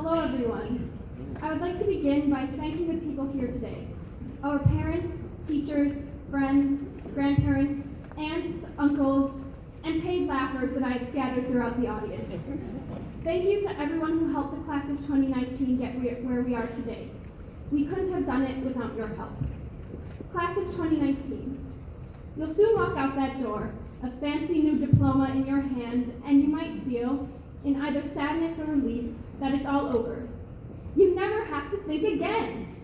Hello, everyone. I would like to begin by thanking the people here today. Our parents, teachers, friends, grandparents, aunts, uncles, and paid laughers that I have scattered throughout the audience. Thank you to everyone who helped the class of 2019 get where we are today. We couldn't have done it without your help. Class of 2019. You'll soon walk out that door, a fancy new diploma in your hand, and you might feel, in either sadness or relief, that it's all over. You never have to think again.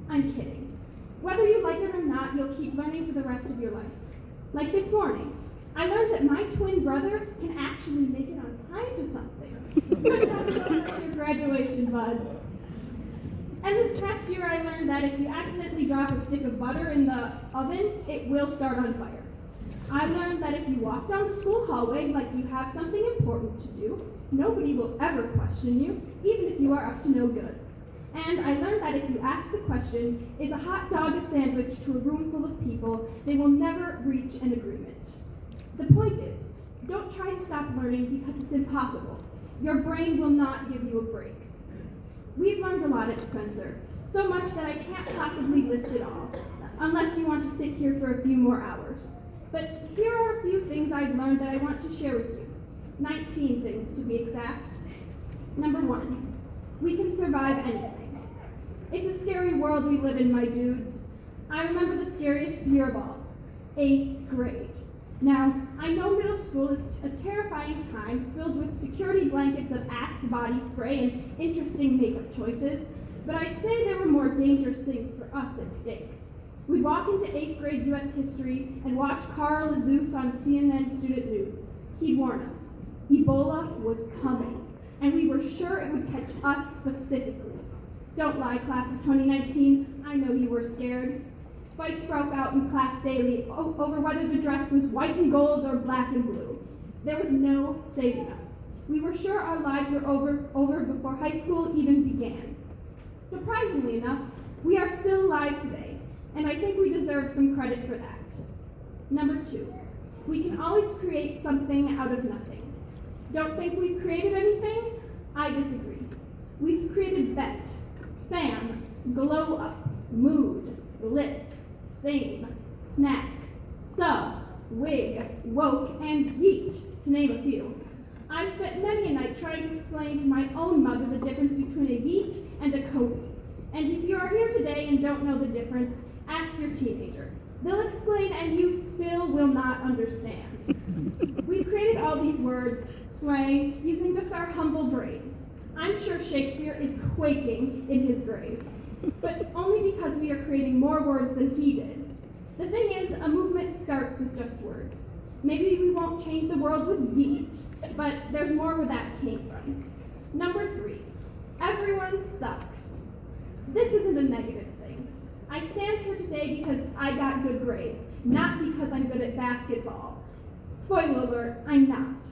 I'm kidding. Whether you like it or not, you'll keep learning for the rest of your life. Like this morning, I learned that my twin brother can actually make it on time to something. Good job on your graduation, bud. And this past year, I learned that if you accidentally drop a stick of butter in the oven, it will start on fire. I learned that if you walk down the school hallway like you have something important to do, nobody will ever question you, even if you are up to no good. And I learned that if you ask the question, is a hot dog a sandwich to a room full of people, they will never reach an agreement. The point is, don't try to stop learning because it's impossible. Your brain will not give you a break. We've learned a lot at Spencer, so much that I can't possibly list it all, unless you want to sit here for a few more hours. But here are a few things I've learned that I want to share with you. 19 things to be exact. Number 1, we can survive anything. It's a scary world we live in, my dudes. I remember the scariest year of all, 8th grade. Now, I know middle school is a terrifying time filled with security blankets of Axe body spray and interesting makeup choices, but I'd say there were more dangerous things for us at stake. We'd walk into 8th grade U.S. history and watch Carl Azus on CNN Student News. He'd warn us, Ebola was coming, and we were sure it would catch us specifically. Don't lie, class of 2019, I know you were scared. Fights broke out in class daily over whether the dress was white and gold or black and blue. There was no saving us. We were sure our lives were over before high school even began. Surprisingly enough, we are still alive today, and I think we deserve some credit for that. Number 2, we can always create something out of nothing. Don't think we've created anything? I disagree. We've created bet, fam, glow up, mood, lit, same, snack, sub, wig, woke, and yeet, to name a few. I've spent many a night trying to explain to my own mother the difference between a yeet and a Kobe. And if you are here today and don't know the difference, ask your teenager. They'll explain and you still will not understand. We've created all these words, slang, using just our humble brains. I'm sure Shakespeare is quaking in his grave, but only because we are creating more words than he did. The thing is, a movement starts with just words. Maybe we won't change the world with yeet, but there's more where that came from. Number 3, everyone sucks. This isn't a negative thing. I stand here today because I got good grades, not because I'm good at basketball. Spoiler alert, I'm not.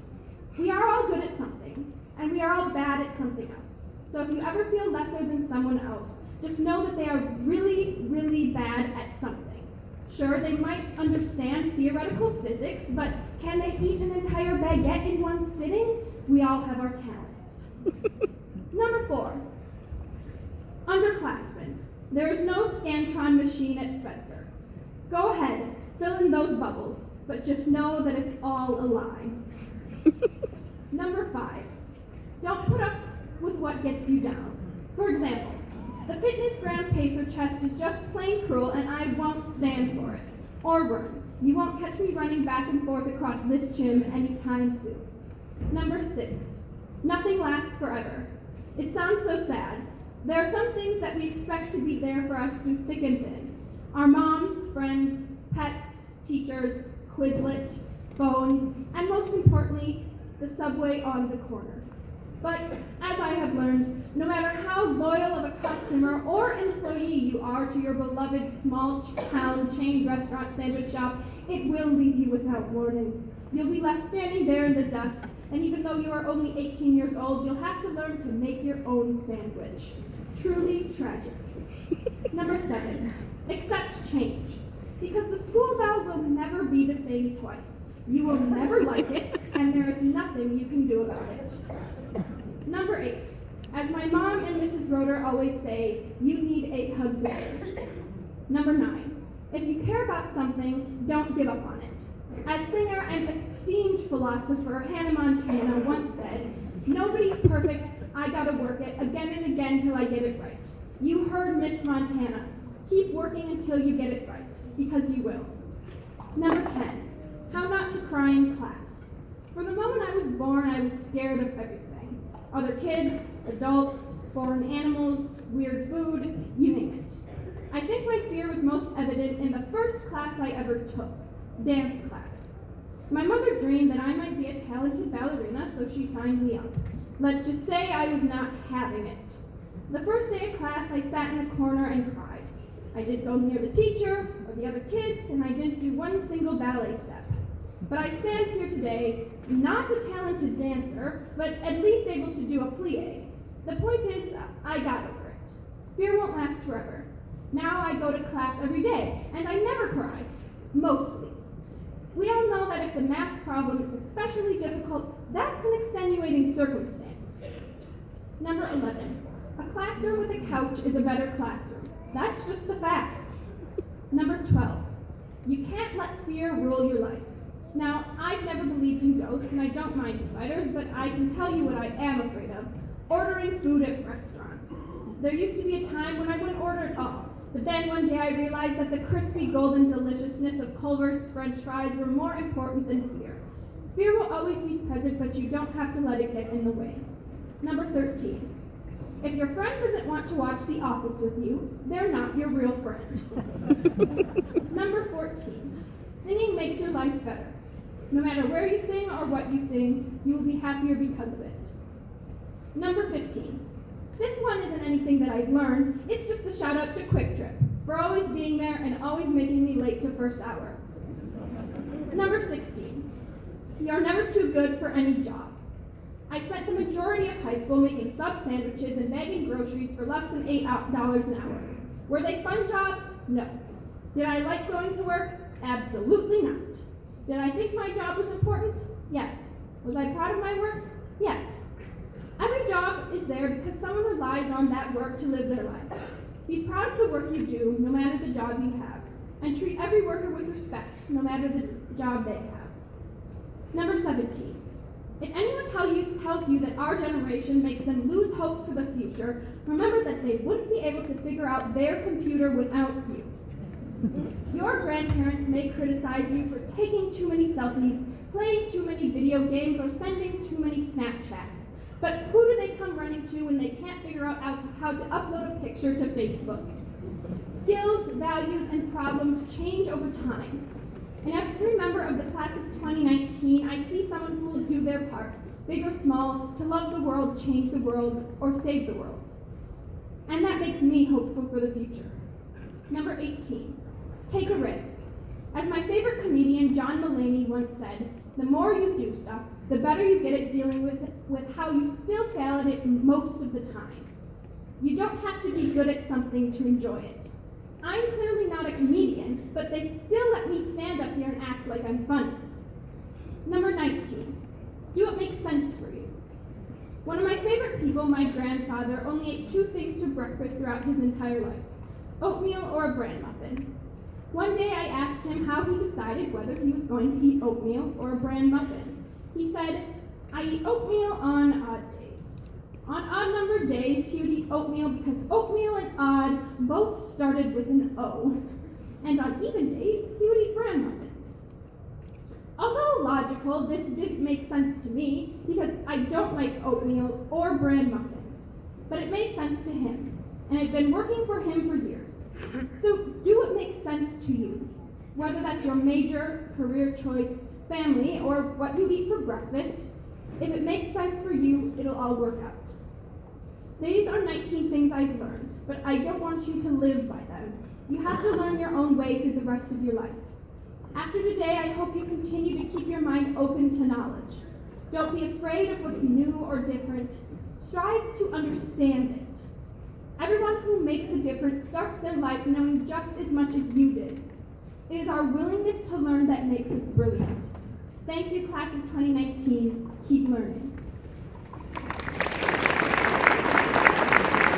We are all good at something, and we are all bad at something else. So if you ever feel lesser than someone else, just know that they are really, really bad at something. Sure, they might understand theoretical physics, but can they eat an entire baguette in one sitting? We all have our talents. Number 4, underclassmen. There is no Scantron machine at Spencer. Go ahead, fill in those bubbles, but just know that it's all a lie. Number 5, don't put up with what gets you down. For example, the fitness gram pacer chest is just plain cruel and I won't stand for it. Or run. You won't catch me running back and forth across this gym anytime soon. Number 6, nothing lasts forever. It sounds so sad. There are some things that we expect to be there for us through thick and thin. Our moms, friends, pets, teachers, Quizlet, phones, and most importantly, the subway on the corner. But as I have learned, no matter how loyal of a customer or employee you are to your beloved small town chain restaurant sandwich shop, it will leave you without warning. You'll be left standing there in the dust, and even though you are only 18 years old, you'll have to learn to make your own sandwich. Truly tragic. Number 7, accept change. Because the school bell will never be the same twice. You will never like it, and there is nothing you can do about it. Number 8, As my mom and Mrs. Roeder always say, you need 8 hugs a year. Number 9, if you care about something, don't give up on it. As singer and esteemed philosopher Hannah Montana once said, nobody's perfect, I gotta work it again and again till I get it right. You heard Miss Montana. Keep working until you get it right, because you will. Number 10, how not to cry in class. From the moment I was born, I was scared of everything. Other kids, adults, foreign animals, weird food, you name it. I think my fear was most evident in the first class I ever took, dance class. My mother dreamed that I might be a talented ballerina, so she signed me up. Let's just say I was not having it. The first day of class, I sat in the corner and cried. I didn't go near the teacher or the other kids, and I didn't do one single ballet step. But I stand here today, not a talented dancer, but at least able to do a plie. The point is, I got over it. Fear won't last forever. Now I go to class every day, and I never cry, mostly. We all know that if the math problem is especially difficult, that's an extenuating circumstance. Number 11, a classroom with a couch is a better classroom. That's just the facts. Number 12, you can't let fear rule your life. Now, I've never believed in ghosts, and I don't mind spiders, but I can tell you what I am afraid of, ordering food at restaurants. There used to be a time when I wouldn't order at all, but then one day I realized that the crispy golden deliciousness of Culver's French fries were more important than fear. Fear will always be present, but you don't have to let it get in the way. Number 13, if your friend doesn't want to watch The Office with you, they're not your real friend. Number 14, singing makes your life better. No matter where you sing or what you sing, you will be happier because of it. Number 15, this one isn't anything that I've learned, it's just a shout out to Quick Trip for always being there and always making me late to first hour. Number 16, you're never too good for any job. I spent the majority of high school making sub sandwiches and bagging groceries for less than $8 an hour. Were they fun jobs? No. Did I like going to work? Absolutely not. Did I think my job was important? Yes. Was I proud of my work? Yes. Every job is there because someone relies on that work to live their life. Be proud of the work you do, no matter the job you have, and treat every worker with respect, no matter the job they have. Number 17. If anyone tells you that our generation makes them lose hope for the future, remember that they wouldn't be able to figure out their computer without you. Your grandparents may criticize you for taking too many selfies, playing too many video games, or sending too many Snapchats. But who do they come running to when they can't figure out how to upload a picture to Facebook? Skills, values, and problems change over time. And every member of the class of 2019, I see someone who will do their part, big or small, to love the world, change the world, or save the world. And that makes me hopeful for the future. Number 18, take a risk. As my favorite comedian John Mulaney once said, the more you do stuff, the better you get at dealing with how you still fail at it most of the time. You don't have to be good at something to enjoy it. I'm clearly not a comedian, but they still let me stand up here and act like I'm funny. Number 19, do what makes sense for you. One of my favorite people, my grandfather, only ate 2 things for breakfast throughout his entire life, oatmeal or a bran muffin. One day I asked him how he decided whether he was going to eat oatmeal or a bran muffin. He said, I eat oatmeal on odd days. On odd-numbered days, he would eat oatmeal because oatmeal and odd both started with an O. And on even days, he would eat bran muffins. Although logical, this didn't make sense to me because I don't like oatmeal or bran muffins. But it made sense to him, and I've been working for him for years. So do what makes sense to you, whether that's your major, career choice, family, or what you eat for breakfast. If it makes sense for you, it'll all work out. These are 19 things I've learned, but I don't want you to live by them. You have to learn your own way through the rest of your life. After today, I hope you continue to keep your mind open to knowledge. Don't be afraid of what's new or different. Strive to understand it. Everyone who makes a difference starts their life knowing just as much as you did. It is our willingness to learn that makes us brilliant. Thank you, class of 2019. Keep learning.